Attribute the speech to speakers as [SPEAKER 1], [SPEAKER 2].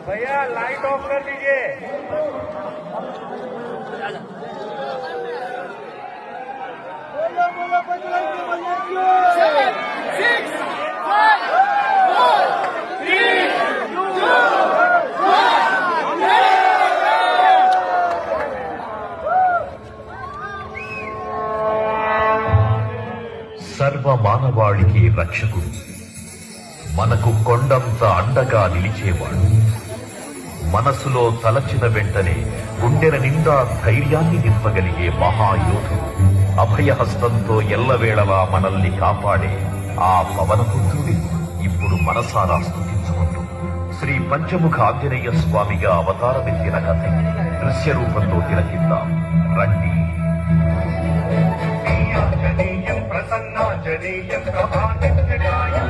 [SPEAKER 1] भैया light of कर दीजिए।
[SPEAKER 2] సర్వ మానవాళికి రక్షకుడు, మనకు కొండంత అండగా నిలిచేవాడు, మనసులో తలచిన వెంటనే గుండెల నిండా ధైర్యాన్ని నింపగలిగే మహాయోధుడు, అభయహస్తంతో ఎల్లవేళలా మనల్ని కాపాడే ఆ పవనపుత్రుడి ఇప్పుడు మనసారా స్తుతించుకుంటూ శ్రీ పంచముఖ ఆంజనేయ స్వామిగా అవతారమెత్తిన కథ దృశ్య రూపంలో తిలకిద్దాం రండి.
[SPEAKER 3] ప్రసన్నాంజనేయం ప్రభానిత్యకాయం